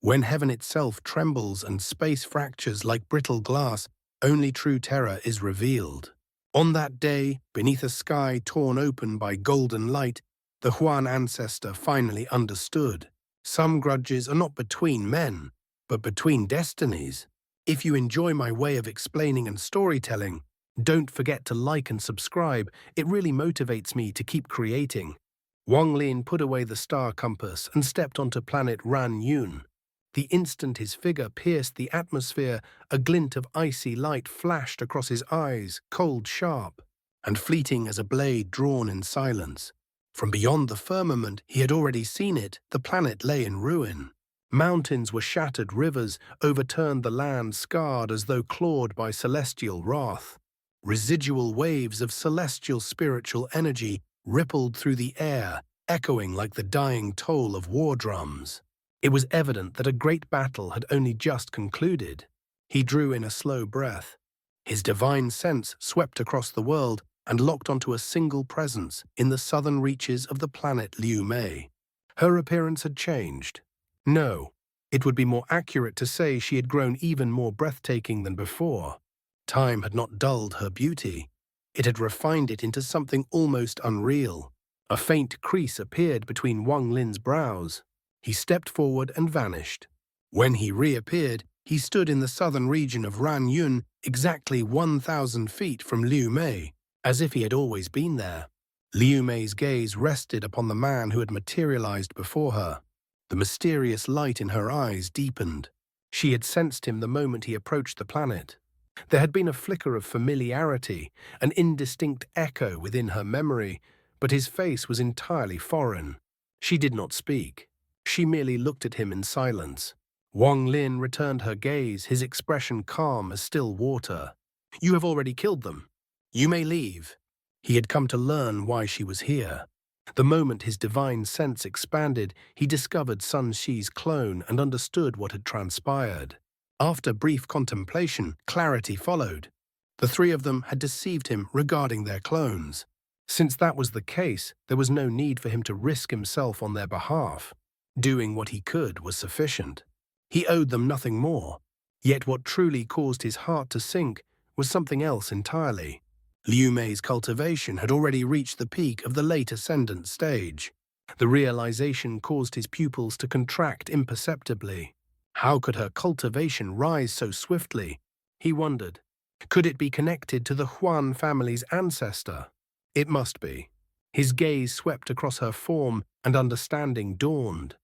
When heaven itself trembles and space fractures like brittle glass, only true terror is revealed. On that day, beneath a sky torn open by golden light, the Huan Ancestor finally understood. Some grudges are not between men, but between destinies. If you enjoy my way of explaining and storytelling, don't forget to like and subscribe. It really motivates me to keep creating. Wang Lin put away the star compass and stepped onto planet Ran Yun. The instant his figure pierced the atmosphere, a glint of icy light flashed across his eyes, cold, sharp, and fleeting as a blade drawn in silence. From beyond the firmament, he had already seen it. The planet lay in ruin. Mountains were shattered, rivers overturned, the land scarred as though clawed by celestial wrath. Residual waves of celestial spiritual energy rippled through the air, echoing like the dying toll of war drums. It was evident that a great battle had only just concluded. He drew in a slow breath. His divine sense swept across the world and locked onto a single presence in the southern reaches of the planet Liu Mei. Her appearance had changed. No, it would be more accurate to say she had grown even more breathtaking than before. Time had not dulled her beauty. It had refined it into something almost unreal. A faint crease appeared between Wang Lin's brows. He stepped forward and vanished. When he reappeared, he stood in the southern region of Ran Yun, exactly 1,000 feet from Liu Mei, as if he had always been there. Liu Mei's gaze rested upon the man who had materialized before her. The mysterious light in her eyes deepened. She had sensed him the moment he approached the planet. There had been a flicker of familiarity, an indistinct echo within her memory, but his face was entirely foreign. She did not speak. She merely looked at him in silence. Wang Lin returned her gaze, his expression calm as still water. "You have already killed them. You may leave." He had come to learn why she was here. The moment his divine sense expanded, he discovered Sun Xi's clone and understood what had transpired. After brief contemplation, clarity followed. The three of them had deceived him regarding their clones. Since that was the case, there was no need for him to risk himself on their behalf. Doing what he could was sufficient. He owed them nothing more. Yet what truly caused his heart to sink was something else entirely. Liu Mei's cultivation had already reached the peak of the late ascendant stage. The realization caused his pupils to contract imperceptibly. How could her cultivation rise so swiftly? He wondered. Could it be connected to the Huan family's ancestor? It must be. His gaze swept across her form, and understanding dawned.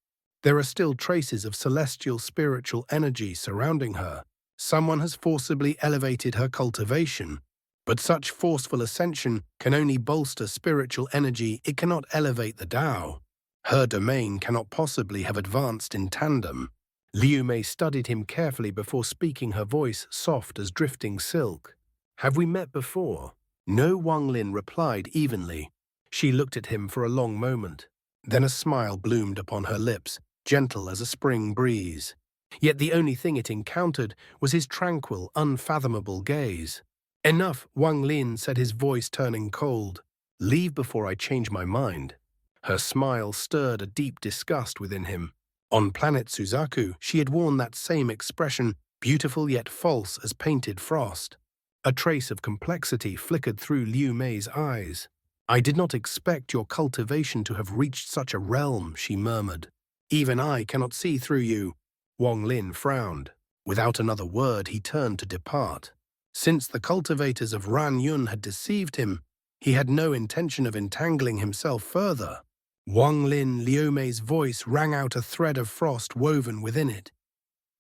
There are still traces of celestial spiritual energy surrounding her. Someone has forcibly elevated her cultivation. But such forceful ascension can only bolster spiritual energy, it cannot elevate the Tao. Her domain cannot possibly have advanced in tandem. Liu Mei studied him carefully before speaking, her voice soft as drifting silk. "Have we met before?" No, Wang Lin replied evenly. She looked at him for a long moment. Then a smile bloomed upon her lips, gentle as a spring breeze. Yet the only thing it encountered was his tranquil, unfathomable gaze. "Enough," Wang Lin said, his voice turning cold. "Leave before I change my mind." Her smile stirred a deep disgust within him. On planet Suzaku, she had worn that same expression, beautiful yet false as painted frost. A trace of complexity flickered through Liu Mei's eyes. "I did not expect your cultivation to have reached such a realm," she murmured. "Even I cannot see through you." Wang Lin frowned. Without another word, he turned to depart. Since the cultivators of Ran Yun had deceived him, he had no intention of entangling himself further. Wang Lin, Liu Mei's voice rang out, a thread of frost woven within it.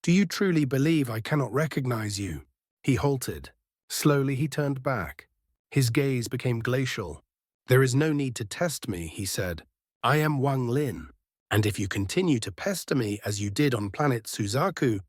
"Do you truly believe I cannot recognize you?" He halted. Slowly he turned back. His gaze became glacial. "There is no need to test me," he said. "I am Wang Lin, and if you continue to pester me as you did on planet Suzaku,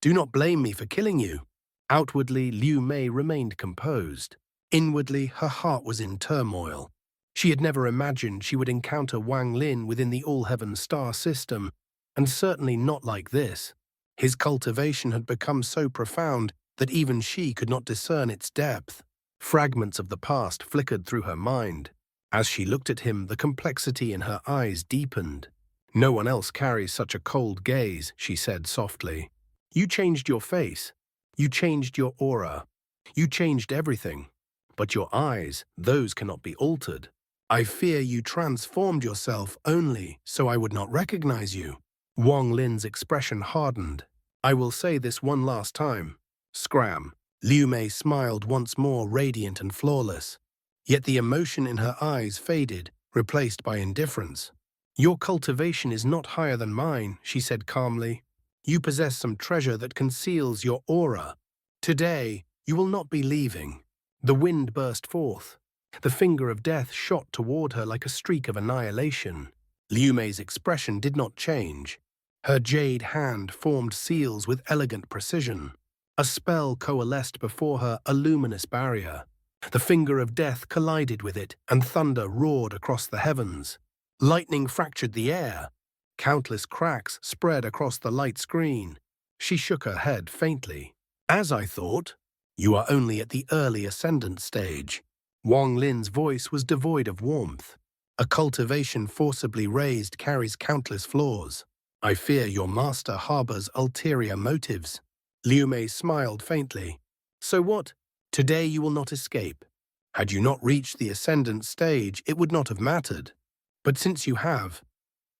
do not blame me for killing you." Outwardly, Liu Mei remained composed. Inwardly, her heart was in turmoil. She had never imagined she would encounter Wang Lin within the All-Heaven star system, and certainly not like this. His cultivation had become so profound that even she could not discern its depth. Fragments of the past flickered through her mind. As she looked at him, the complexity in her eyes deepened. No one else carries such a cold gaze, she said softly. You changed your face. You changed your aura. You changed everything. But your eyes, those cannot be altered. I fear you transformed yourself only so I would not recognize you. Wang Lin's expression hardened. I will say this one last time. Scram. Liu Mei smiled once more, radiant and flawless. Yet the emotion in her eyes faded, replaced by indifference. Your cultivation is not higher than mine, she said calmly. You possess some treasure that conceals your aura. Today, you will not be leaving. The wind burst forth. The finger of death shot toward her like a streak of annihilation. Liu Mei's expression did not change. Her jade hand formed seals with elegant precision. A spell coalesced before her, a luminous barrier. The finger of death collided with it, and thunder roared across the heavens. Lightning fractured the air. Countless cracks spread across the light screen. She shook her head faintly. As I thought, you are only at the early ascendant stage. Wang Lin's voice was devoid of warmth. A cultivation forcibly raised carries countless flaws. I fear your master harbors ulterior motives. Liu Mei smiled faintly. So what? Today you will not escape. Had you not reached the ascendant stage, it would not have mattered. But since you have,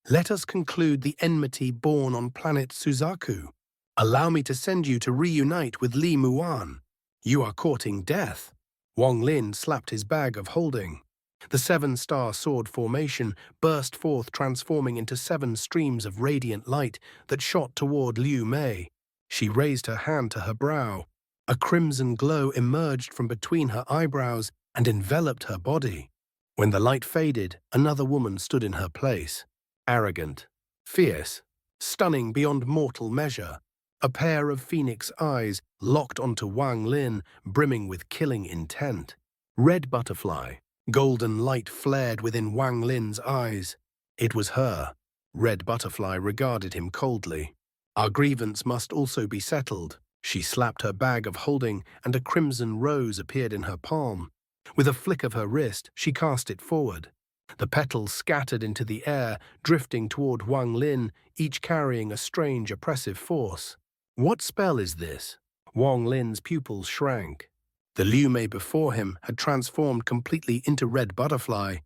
let us conclude the enmity born on planet Suzaku. Allow me to send you to reunite with Li Muan. You are courting death. Wang Lin slapped his bag of holding. The seven-star sword formation burst forth, transforming into 7 streams of radiant light that shot toward Liu Mei. She raised her hand to her brow. A crimson glow emerged from between her eyebrows and enveloped her body. When the light faded, another woman stood in her place. Arrogant, fierce, stunning beyond mortal measure. A pair of phoenix eyes locked onto Wang Lin, brimming with killing intent. Red butterfly. Golden light flared within Wang Lin's eyes. It was her. Red butterfly regarded him coldly. Our grievance must also be settled. She slapped her bag of holding, and a crimson rose appeared in her palm. With a flick of her wrist, she cast it forward. The petals scattered into the air, drifting toward Wang Lin, each carrying a strange, oppressive force. What spell is this? Wang Lin's pupils shrank. The Liu Mei before him had transformed completely into red butterfly.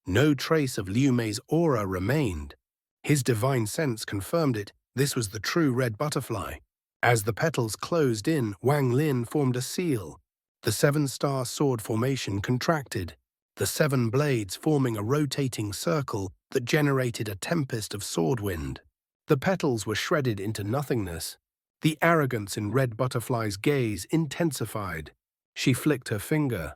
No trace of Liu Mei's aura remained. His divine sense confirmed it. This was the true red butterfly. As the petals closed in, Wang Lin formed a seal. The 7-star sword formation contracted, the 7 blades forming a rotating circle that generated a tempest of sword wind. The petals were shredded into nothingness. The arrogance in Red Butterfly's gaze intensified. She flicked her finger.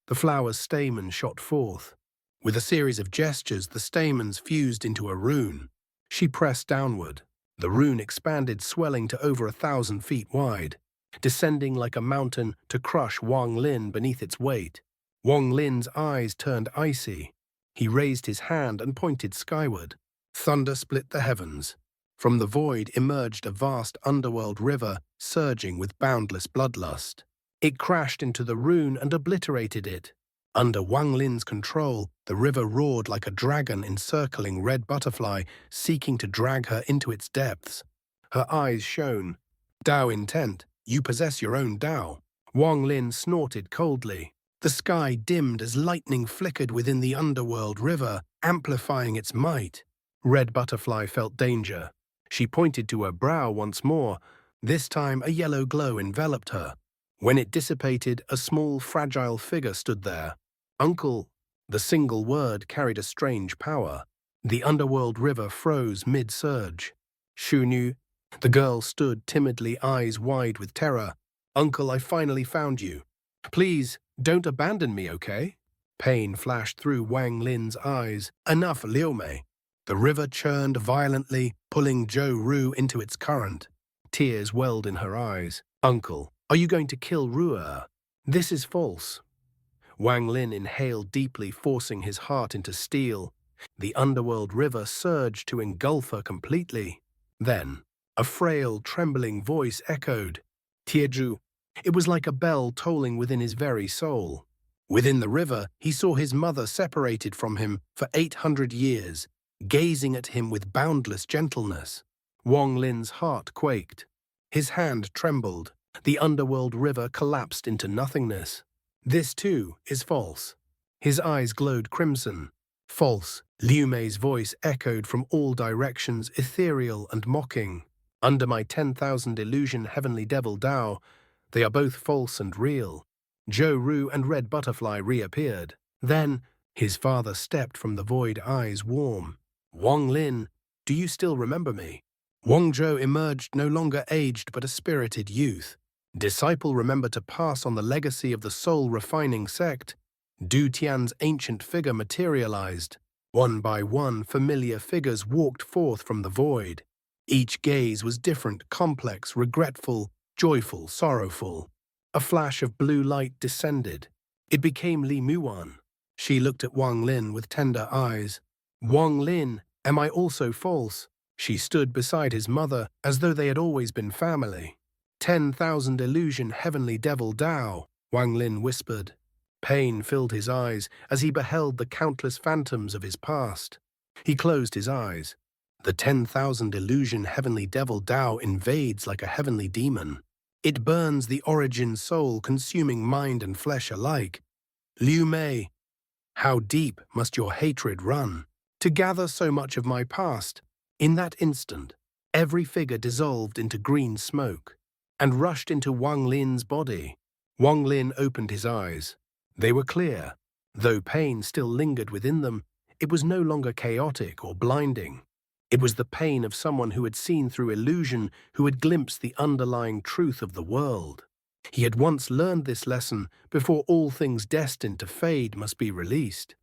The flower's stamen shot forth. With a series of gestures, the stamens fused into a rune. She pressed downward. The rune expanded, swelling to over 1,000 feet wide, descending like a mountain to crush Wang Lin beneath its weight. Wang Lin's eyes turned icy. He raised his hand and pointed skyward. Thunder split the heavens. From the void emerged a vast underworld river, surging with boundless bloodlust. It crashed into the rune and obliterated it. Under Wang Lin's control, the river roared like a dragon encircling Red Butterfly, seeking to drag her into its depths. Her eyes shone. Dao intent, you possess your own Dao. Wang Lin snorted coldly. The sky dimmed as lightning flickered within the underworld river, amplifying its might. Red Butterfly felt danger. She pointed to her brow once more. This time a yellow glow enveloped her. When it dissipated, a small, fragile figure stood there. Uncle. The single word carried a strange power. The underworld river froze mid-surge. Shunyu. The girl stood timidly, eyes wide with terror. Uncle, I finally found you. Please, don't abandon me, okay? Pain flashed through Wang Lin's eyes. Enough, Liu Mei. The river churned violently, pulling Zhou Ru into its current. Tears welled in her eyes. Uncle, are you going to kill Ru'er? This is false. Wang Lin inhaled deeply, forcing his heart into steel. The underworld river surged to engulf her completely. Then, a frail, trembling voice echoed. Tieju. It was like a bell tolling within his very soul. Within the river, he saw his mother separated from him for 800 years, gazing at him with boundless gentleness. Wang Lin's heart quaked. His hand trembled. The underworld river collapsed into nothingness. This too is false. His eyes glowed crimson. False. Liu Mei's voice echoed from all directions, ethereal and mocking. Under my 10,000 illusion heavenly devil Dao, they are both false and real. Zhou Ru and Red Butterfly reappeared. Then, his father stepped from the void, eyes warm. Wang Lin, do you still remember me? Wang Zhou emerged no longer aged but a spirited youth. Disciple, remember to pass on the legacy of the soul-refining sect. Du Tian's ancient figure materialized. One by one, familiar figures walked forth from the void. Each gaze was different, complex, regretful, joyful, sorrowful. A flash of blue light descended. It became Li Muan. She looked at Wang Lin with tender eyes. Wang Lin, am I also false? She stood beside his mother as though they had always been family. 10,000 illusion heavenly devil Dao, Wang Lin whispered. Pain filled his eyes as he beheld the countless phantoms of his past. He closed his eyes. The 10,000 illusion heavenly devil Dao invades like a heavenly demon. It burns the origin soul, consuming mind and flesh alike. Liu Mei, how deep must your hatred run to gather so much of my past? In that instant, every figure dissolved into green smoke and rushed into Wang Lin's body. Wang Lin opened his eyes. They were clear. Though pain still lingered within them, it was no longer chaotic or blinding. It was the pain of someone who had seen through illusion, who had glimpsed the underlying truth of the world. He had once learned this lesson before all things destined to fade must be released.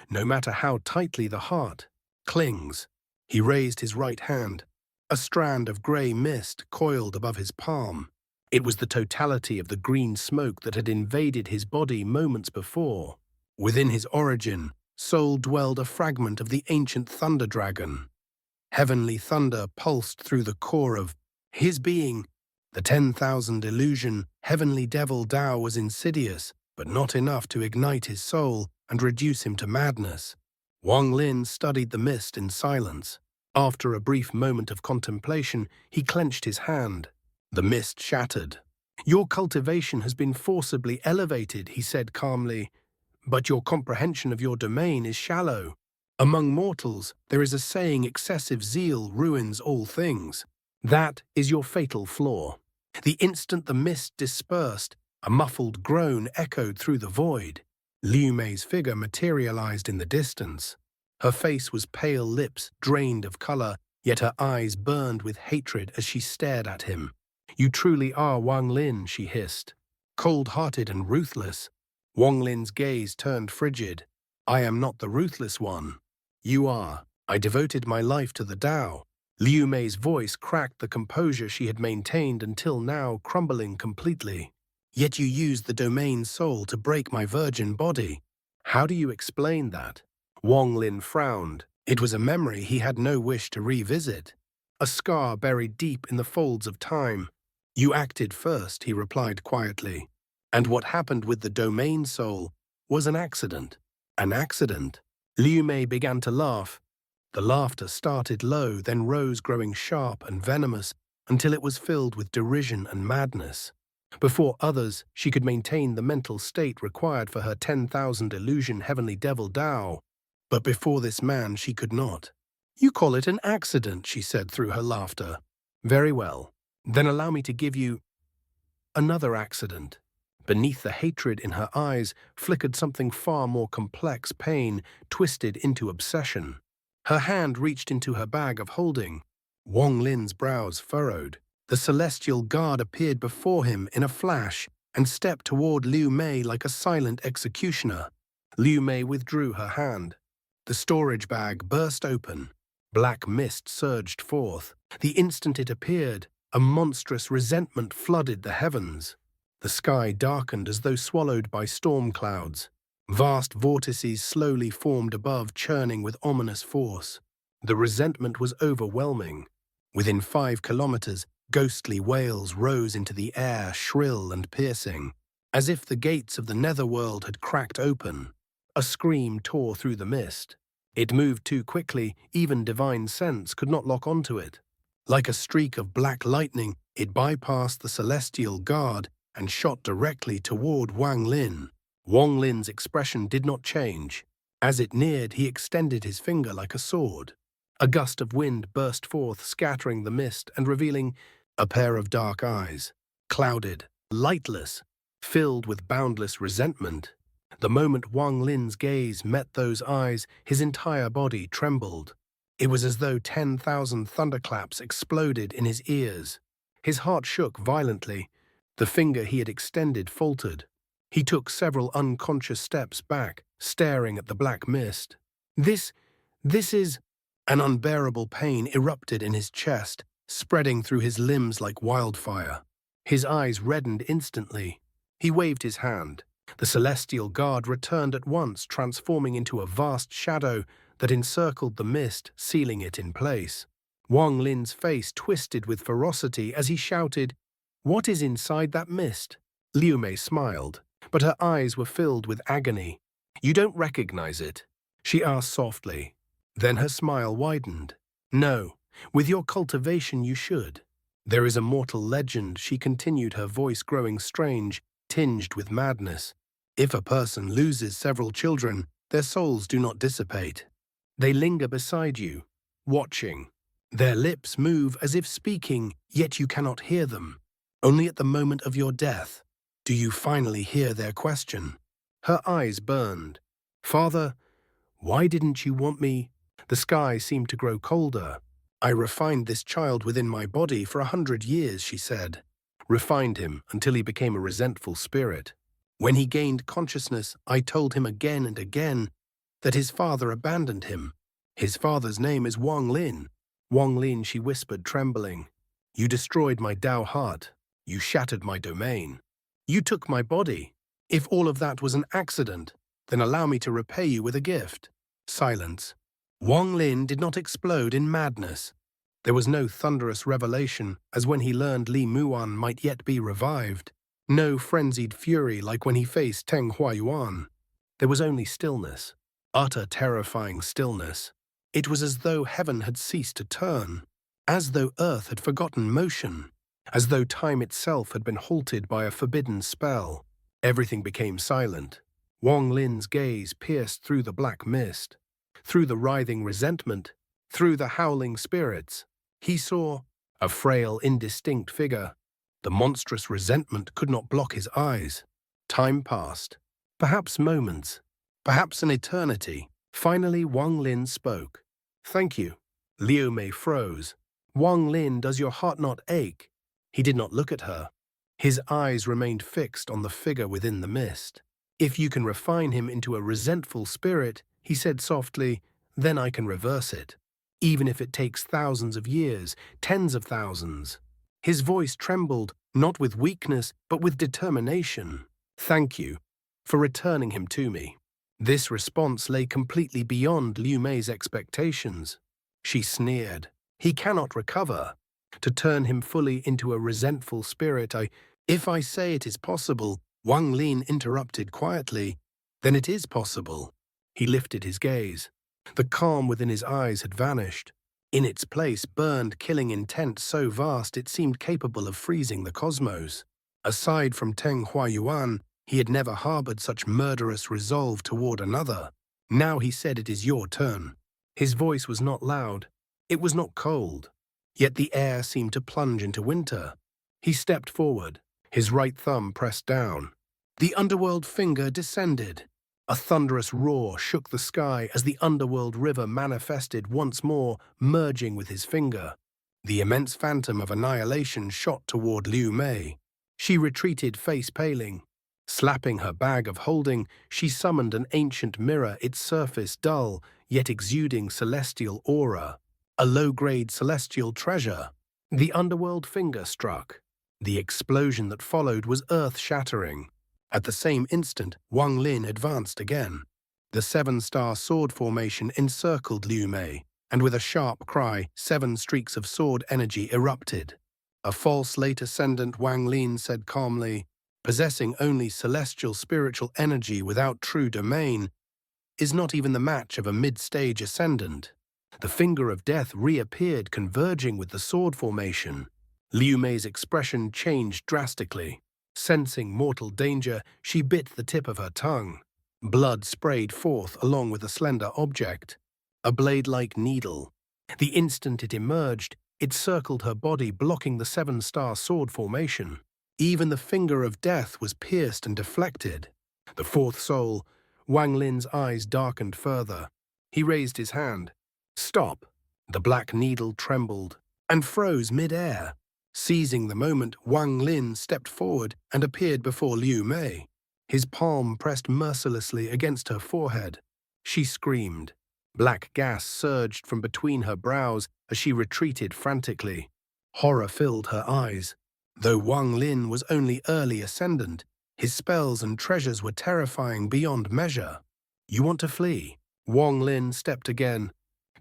No matter how tightly the heart clings. He raised his right hand. A strand of grey mist coiled above his palm. It was the totality of the green smoke that had invaded his body moments before. Within his origin, soul dwelled a fragment of the ancient thunder dragon. Heavenly thunder pulsed through the core of his being. The 10,000 illusion heavenly devil Dao was insidious, but not enough to ignite his soul and reduce him to madness. Wang Lin studied the mist in silence. After a brief moment of contemplation, he clenched his hand. The mist shattered. Your cultivation has been forcibly elevated, he said calmly, but your comprehension of your domain is shallow. Among mortals, there is a saying, excessive zeal ruins all things. That is your fatal flaw. The instant the mist dispersed, a muffled groan echoed through the void. Liu Mei's figure materialized in the distance. Her face was pale, lips drained of color, yet her eyes burned with hatred as she stared at him. You truly are Wang Lin, she hissed. Cold-hearted and ruthless. Wang Lin's gaze turned frigid. I am not the ruthless one. You are. I devoted my life to the Tao. Liu Mei's voice cracked the composure she had maintained until now, crumbling completely. Yet you used the domain soul to break my virgin body. How do you explain that? Wang Lin frowned. It was a memory he had no wish to revisit. A scar buried deep in the folds of time. You acted first, he replied quietly. And what happened with the domain soul was an accident. An accident? Liu Mei began to laugh. The laughter started low, then rose, growing sharp and venomous, until it was filled with derision and madness. Before others, she could maintain the mental state required for her 10,000 illusion heavenly devil Dao. But before this man, she could not. You call it an accident, she said through her laughter. Very well. Then allow me to give you another accident. Beneath the hatred in her eyes flickered something far more complex, pain twisted into obsession. Her hand reached into her bag of holding. Wang Lin's brows furrowed. The celestial guard appeared before him in a flash and stepped toward Liu Mei like a silent executioner. Liu Mei withdrew her hand. The storage bag burst open. Black mist surged forth. The instant it appeared, a monstrous resentment flooded the heavens. The sky darkened as though swallowed by storm clouds. Vast vortices slowly formed above, churning with ominous force. The resentment was overwhelming. Within 5 kilometers, ghostly wails rose into the air, shrill and piercing, as if the gates of the netherworld had cracked open. A scream tore through the mist. It moved too quickly, even divine sense could not lock onto it. Like a streak of black lightning, it bypassed the celestial guard and shot directly toward Wang Lin. Wang Lin's expression did not change. As it neared, he extended his finger like a sword. A gust of wind burst forth, scattering the mist and revealing a pair of dark eyes, clouded, lightless, filled with boundless resentment. The moment Wang Lin's gaze met those eyes, his entire body trembled. It was as though 10,000 thunderclaps exploded in his ears. His heart shook violently. The finger he had extended faltered. He took several unconscious steps back, staring at the black mist. This is... An unbearable pain erupted in his chest, spreading through his limbs like wildfire. His eyes reddened instantly. He waved his hand. The celestial guard returned at once, transforming into a vast shadow that encircled the mist, sealing it in place. Wang Lin's face twisted with ferocity as he shouted, "What is inside that mist?" Liu Mei smiled, but her eyes were filled with agony. "You don't recognize it?" she asked softly. Then her smile widened. "No, with your cultivation you should. There is a mortal legend," she continued, her voice growing strange, tinged with madness. "If a person loses several children, their souls do not dissipate. They linger beside you, watching. Their lips move as if speaking, yet you cannot hear them. Only at the moment of your death do you finally hear their question." Her eyes burned. "Father, why didn't you want me?" The sky seemed to grow colder. "I refined this child within my body for 100 years," she said. "Refined him until he became a resentful spirit. When he gained consciousness, I told him again and again that his father abandoned him. His father's name is Wang Lin." "Wang Lin," she whispered, trembling. "You destroyed my Dao heart. You shattered my domain. You took my body. If all of that was an accident, then allow me to repay you with a gift." Silence. Wang Lin did not explode in madness. There was no thunderous revelation, as when he learned Li Muan might yet be revived. No frenzied fury like when he faced Teng Huayuan. There was only stillness. Utter terrifying stillness. It was as though heaven had ceased to turn. As though earth had forgotten motion. As though time itself had been halted by a forbidden spell. Everything became silent. Wang Lin's gaze pierced through the black mist. Through the writhing resentment, through the howling spirits, he saw a frail, indistinct figure. The monstrous resentment could not block his eyes. Time passed. Perhaps moments. Perhaps an eternity. Finally, Wang Lin spoke. "Thank you." Liu Mei froze. "Wang Lin, does your heart not ache?" He did not look at her. His eyes remained fixed on the figure within the mist. "If you can refine him into a resentful spirit," he said softly, "then I can reverse it. Even if it takes thousands of years, tens of thousands." His voice trembled, not with weakness, but with determination. "Thank you for returning him to me." This response lay completely beyond Liu Mei's expectations. She sneered. "He cannot recover. To turn him fully into a resentful spirit, If I say it is possible," Wang Lin interrupted quietly, "then it is possible." He lifted his gaze. The calm within his eyes had vanished. In its place burned killing intent so vast it seemed capable of freezing the cosmos. Aside from Teng Huayuan, he had never harbored such murderous resolve toward another. Now he said, "It is your turn." His voice was not loud. It was not cold. Yet the air seemed to plunge into winter. He stepped forward, his right thumb pressed down. The underworld finger descended. A thunderous roar shook the sky as the underworld river manifested once more, merging with his finger. The immense phantom of annihilation shot toward Liu Mei. She retreated, face paling. Slapping her bag of holding, she summoned an ancient mirror, its surface dull, yet exuding celestial aura. A low-grade celestial treasure. The underworld finger struck. The explosion that followed was earth-shattering. At the same instant, Wang Lin advanced again. The seven-star sword formation encircled Liu Mei, and with a sharp cry, 7 streaks of sword energy erupted. A false late ascendant, Wang Lin said calmly, "Possessing only celestial spiritual energy without true domain, is not even the match of a mid-stage ascendant. The finger of death reappeared, converging with the sword formation. Liu Mei's expression changed drastically. Sensing mortal danger, she bit the tip of her tongue. Blood sprayed forth along with a slender object, a blade-like needle. The instant it emerged, it circled her body, blocking the seven-star sword formation. Even the finger of death was pierced and deflected. The fourth soul, Wang Lin's eyes darkened further. He raised his hand. "Stop!" The black needle trembled and froze mid-air. Seizing the moment, Wang Lin stepped forward and appeared before Liu Mei. His palm pressed mercilessly against her forehead. She screamed. Black gas surged from between her brows as she retreated frantically. Horror filled her eyes. Though Wang Lin was only early ascendant, his spells and treasures were terrifying beyond measure. "You want to flee?" Wang Lin stepped again.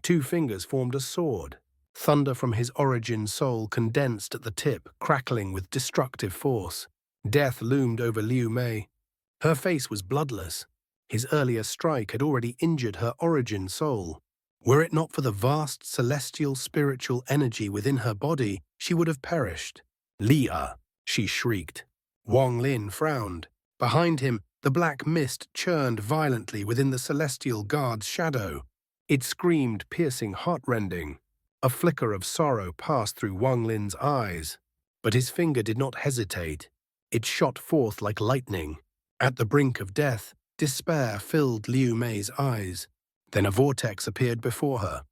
Two fingers formed a sword. Thunder from his origin soul condensed at the tip, crackling with destructive force. Death loomed over Liu Mei. Her face was bloodless. His earlier strike had already injured her origin soul. Were it not for the vast celestial spiritual energy within her body, she would have perished. "Lia!" she shrieked. Wang Lin frowned. Behind him, the black mist churned violently within the celestial guard's shadow. It screamed, piercing, heart-rending. A flicker of sorrow passed through Wang Lin's eyes, but his finger did not hesitate. It shot forth like lightning. At the brink of death, despair filled Liu Mei's eyes. Then a vortex appeared before her,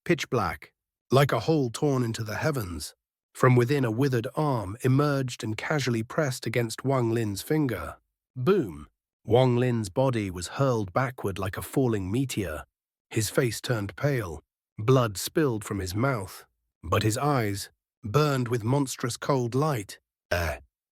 pitch black, like a hole torn into the heavens. From within, a withered arm emerged and casually pressed against Wang Lin's finger. Boom! Wang Lin's body was hurled backward like a falling meteor. His face turned pale. Blood spilled from his mouth, but his eyes burned with monstrous cold light.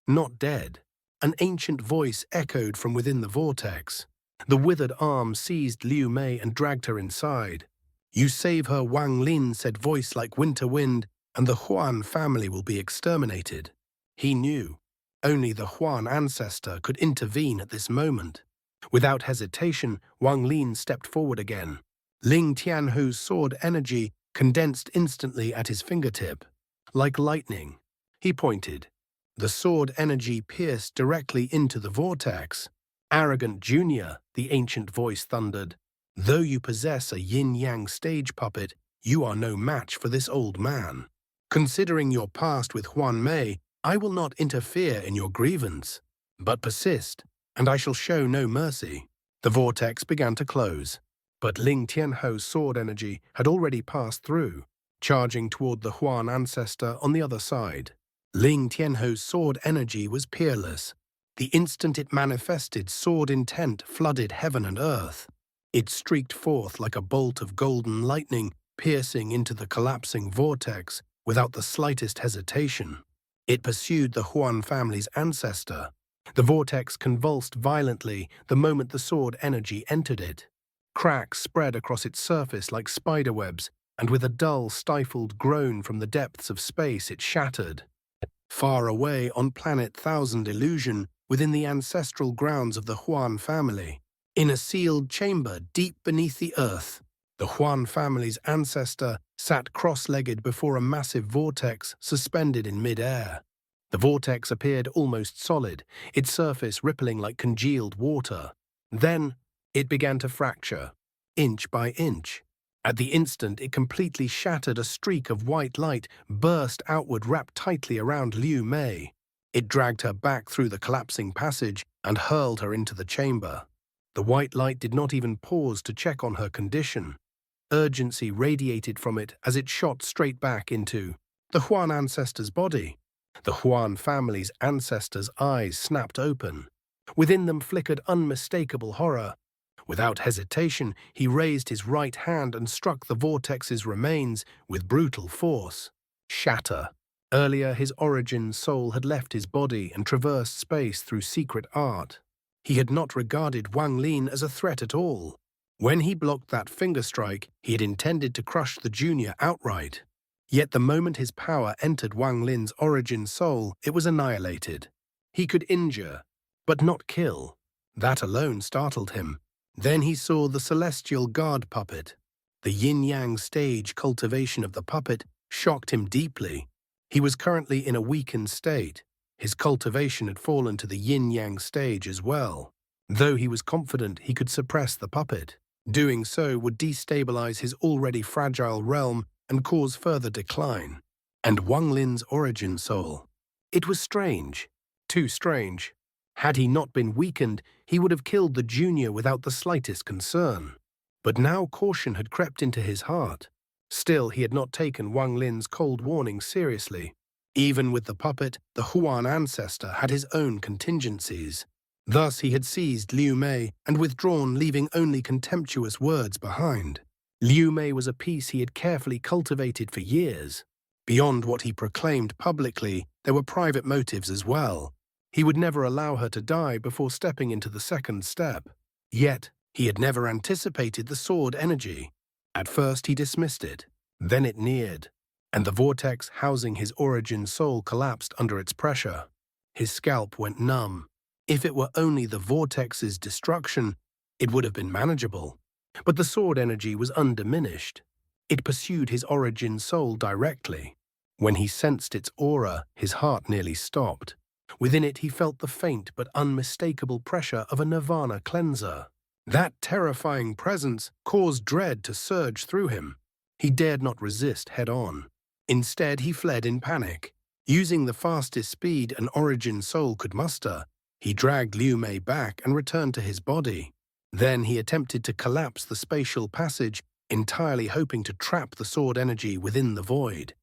Not dead. An ancient voice echoed from within the vortex. The withered arm seized Liu Mei and dragged her inside. "You save her, Wang Lin," said voice like winter wind, "and the Huan family will be exterminated." He knew. Only the Huan Ancestor could intervene at this moment. Without hesitation, Wang Lin stepped forward again. Ling Tianhu's sword energy condensed instantly at his fingertip. Like lightning, he pointed. The sword energy pierced directly into the vortex. "Arrogant junior," the ancient voice thundered. "Though you possess a yin-yang stage puppet, you are no match for this old man. Considering your past with Huan Mei, I will not interfere in your grievance. But persist, and I shall show no mercy." The vortex began to close. But Ling Tianhu's sword energy had already passed through, charging toward the Huan Ancestor on the other side. Ling Tianhu's sword energy was peerless. The instant it manifested, sword intent flooded heaven and earth. It streaked forth like a bolt of golden lightning, piercing into the collapsing vortex without the slightest hesitation. It pursued the Huan family's ancestor. The vortex convulsed violently the moment the sword energy entered it. Cracks spread across its surface like spiderwebs, and with a dull, stifled groan from the depths of space, it shattered. Far away on planet Thousand Illusion, within the ancestral grounds of the Huan family, in a sealed chamber deep beneath the earth, the Huan family's ancestor sat cross-legged before a massive vortex suspended in mid-air. The vortex appeared almost solid, its surface rippling like congealed water. Then, it began to fracture, inch by inch. At the instant it completely shattered, a streak of white light burst outward, wrapped tightly around Liu Mei. It dragged her back through the collapsing passage and hurled her into the chamber. The white light did not even pause to check on her condition. Urgency radiated from it as it shot straight back into the Huan Ancestor's body. The Huan family's ancestor's eyes snapped open. Within them flickered unmistakable horror. Without hesitation, he raised his right hand and struck the vortex's remains with brutal force. Shatter. Earlier, his origin soul had left his body and traversed space through secret art. He had not regarded Wang Lin as a threat at all. When he blocked that finger strike, he had intended to crush the junior outright. Yet the moment his power entered Wang Lin's origin soul, it was annihilated. He could injure, but not kill. That alone startled him. Then he saw the celestial guard puppet. The yin-yang stage cultivation of the puppet shocked him deeply. He was currently in a weakened state. His cultivation had fallen to the yin-yang stage as well. Though he was confident he could suppress the puppet, doing so would destabilize his already fragile realm and cause further decline. And Wang Lin's origin soul. It was strange. Too strange. Had he not been weakened, he would have killed the junior without the slightest concern. But now caution had crept into his heart. Still, he had not taken Wang Lin's cold warning seriously. Even with the puppet, the Huan Ancestor had his own contingencies. Thus he had seized Liu Mei and withdrawn, leaving only contemptuous words behind. Liu Mei was a piece he had carefully cultivated for years. Beyond what he proclaimed publicly, there were private motives as well. He would never allow her to die before stepping into the second step. Yet, he had never anticipated the sword energy. At first he dismissed it. Then it neared, and the vortex housing his origin soul collapsed under its pressure. His scalp went numb. If it were only the vortex's destruction, it would have been manageable. But the sword energy was undiminished. It pursued his origin soul directly. When he sensed its aura, his heart nearly stopped. Within it he felt the faint but unmistakable pressure of a nirvana cleanser. That terrifying presence caused dread to surge through him. He dared not resist head-on. Instead, he fled in panic. Using the fastest speed an origin soul could muster, he dragged Liu Mei back and returned to his body. Then he attempted to collapse the spatial passage, entirely hoping to trap the sword energy within the void.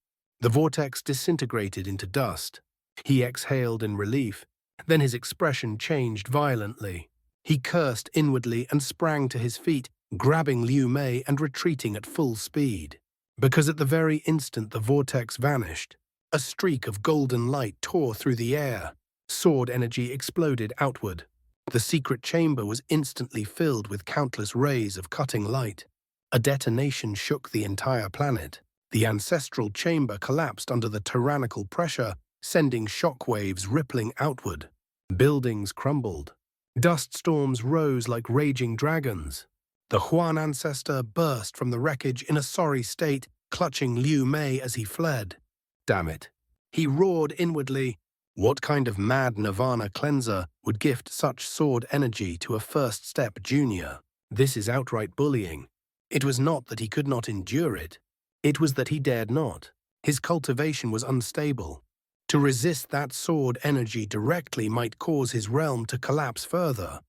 The vortex disintegrated into dust. He exhaled in relief. Then his expression changed violently. He cursed inwardly and sprang to his feet, grabbing Liu Mei and retreating at full speed. Because at the very instant the vortex vanished, a streak of golden light tore through the air. Sword energy exploded outward. The secret chamber was instantly filled with countless rays of cutting light. A detonation shook the entire planet. The ancestral chamber collapsed under the tyrannical pressure, sending shockwaves rippling outward. Buildings crumbled. Dust storms rose like raging dragons. The Huan Ancestor burst from the wreckage in a sorry state, clutching Liu Mei as he fled. Damn it. He roared inwardly. What kind of mad nirvana cleanser would gift such sword energy to a first-step junior? This is outright bullying. It was not that he could not endure it. It was that he dared not. His cultivation was unstable. To resist that sword energy directly might cause his realm to collapse further.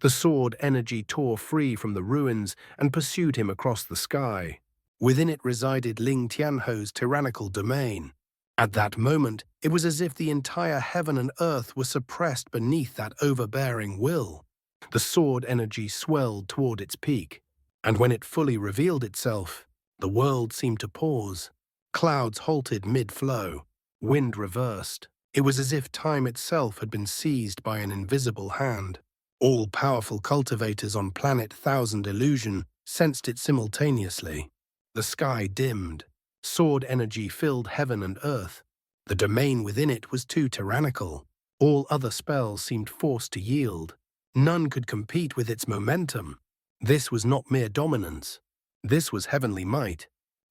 The sword energy tore free from the ruins and pursued him across the sky. Within it resided Ling Tianho's tyrannical domain. At that moment, it was as if the entire heaven and earth were suppressed beneath that overbearing will. The sword energy swelled toward its peak, and when it fully revealed itself, the world seemed to pause. Clouds halted mid-flow. Wind reversed. It was as if time itself had been seized by an invisible hand. All powerful cultivators on planet Thousand Illusion sensed it simultaneously. The sky dimmed. Sword energy filled heaven and earth. The domain within it was too tyrannical. All other spells seemed forced to yield. None could compete with its momentum. This was not mere dominance. This was heavenly might.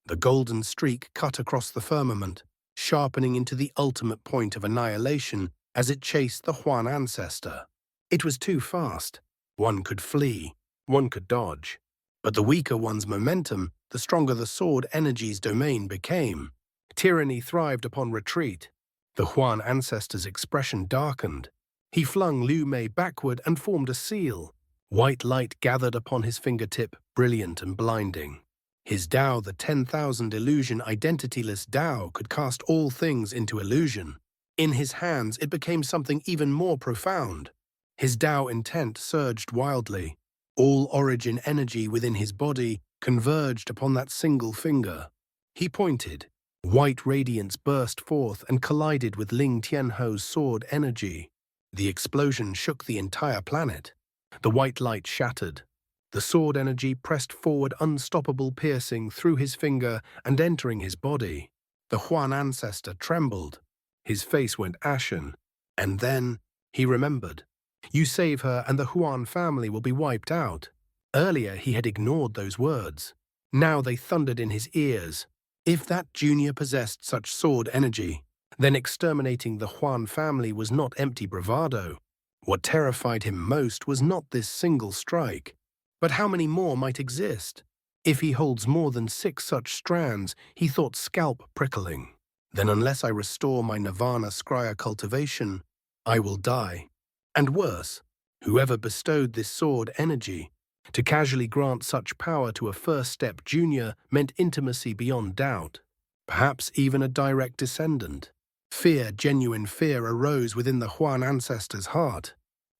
The golden streak cut across the firmament, sharpening into the ultimate point of annihilation as it chased the Huan Ancestor. It was too fast. One could flee, one could dodge. But the weaker one's momentum, the stronger the sword energy's domain became. Tyranny thrived upon retreat. The Huan Ancestor's expression darkened. He flung Liu Mei backward and formed a seal. White light gathered upon his fingertip, brilliant and blinding. His Tao, the 10,000 illusion identityless Tao, could cast all things into illusion. In his hands, it became something even more profound. His Tao intent surged wildly. All origin energy within his body converged upon that single finger. He pointed. White radiance burst forth and collided with Ling Tianho's sword energy. The explosion shook the entire planet. The white light shattered. The sword energy pressed forward, unstoppable, piercing through his finger and entering his body. The Huan Ancestor trembled. His face went ashen. And then he remembered. You save her and the Huan family will be wiped out. Earlier he had ignored those words. Now they thundered in his ears. If that junior possessed such sword energy, then exterminating the Huan family was not empty bravado. What terrified him most was not this single strike, but how many more might exist. If he holds more than 6 such strands, he thought, scalp prickling. Then unless I restore my Nirvana Scrya cultivation, I will die. And worse, whoever bestowed this sword energy, to casually grant such power to a first-step junior meant intimacy beyond doubt, perhaps even a direct descendant. Fear, genuine fear, arose within the Huan Ancestor's heart.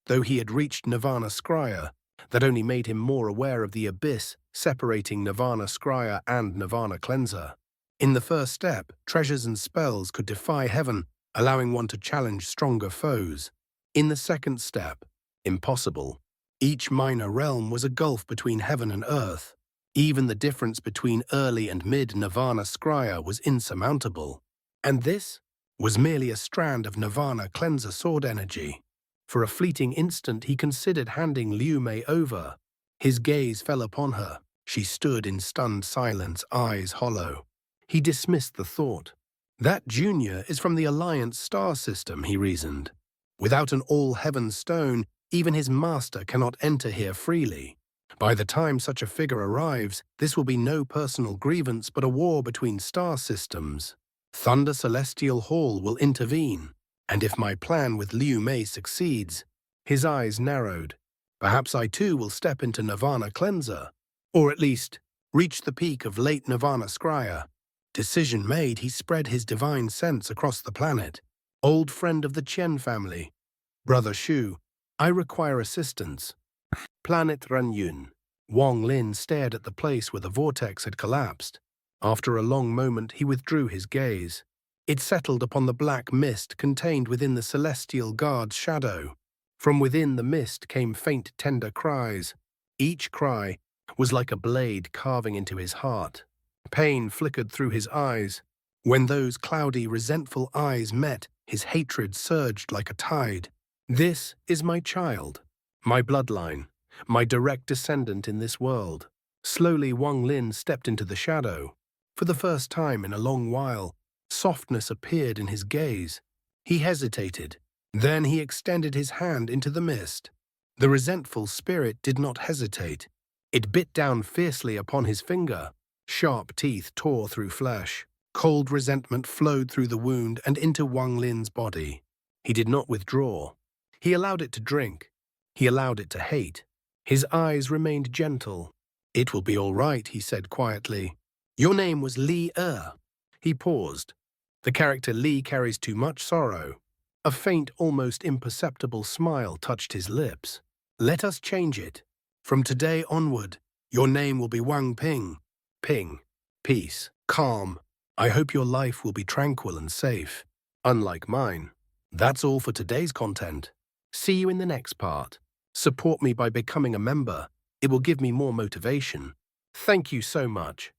Though he had reached Nirvana Scrya, that only made him more aware of the abyss separating Nirvana Scrya and Nirvana Cleanser. In the first step, treasures and spells could defy heaven, allowing one to challenge stronger foes. In the second step, impossible. Each minor realm was a gulf between heaven and earth. Even the difference between early and mid-Nirvana Scrya was insurmountable. And this was merely a strand of Nirvana Cleanser sword energy. For a fleeting instant he considered handing Liu Mei over. His gaze fell upon her. She stood in stunned silence, eyes hollow. He dismissed the thought. That junior is from the Alliance star system, he reasoned. Without an all-heaven stone, even his master cannot enter here freely. By the time such a figure arrives, this will be no personal grievance but a war between star systems. Thunder Celestial Hall will intervene, and if my plan with Liu Mei succeeds, his eyes narrowed. Perhaps I too will step into Nirvana Cleanser, or at least reach the peak of late Nirvana Scrya. Decision made, he spread his divine sense across the planet. Old friend of the Chen family. Brother Shu, I require assistance. Planet Ranyun. Wang Lin stared at the place where the vortex had collapsed. After a long moment, he withdrew his gaze. It settled upon the black mist contained within the Celestial Guard's shadow. From within the mist came faint, tender cries. Each cry was like a blade carving into his heart. Pain flickered through his eyes. When those cloudy, resentful eyes met, his hatred surged like a tide. This is my child, my bloodline, my direct descendant in this world. Slowly Wang Lin stepped into the shadow. For the first time in a long while, softness appeared in his gaze. He hesitated. Then he extended his hand into the mist. The resentful spirit did not hesitate. It bit down fiercely upon his finger. Sharp teeth tore through flesh. Cold resentment flowed through the wound and into Wang Lin's body. He did not withdraw. He allowed it to drink. He allowed it to hate. His eyes remained gentle. It will be all right, he said quietly. Your name was Li Er. He paused. The character Li carries too much sorrow. A faint, almost imperceptible smile touched his lips. Let us change it. From today onward, your name will be Wang Ping. Ping. Peace. Calm. I hope your life will be tranquil and safe. Unlike mine. That's all for today's content. See you in the next part. Support me by becoming a member. It will give me more motivation. Thank you so much.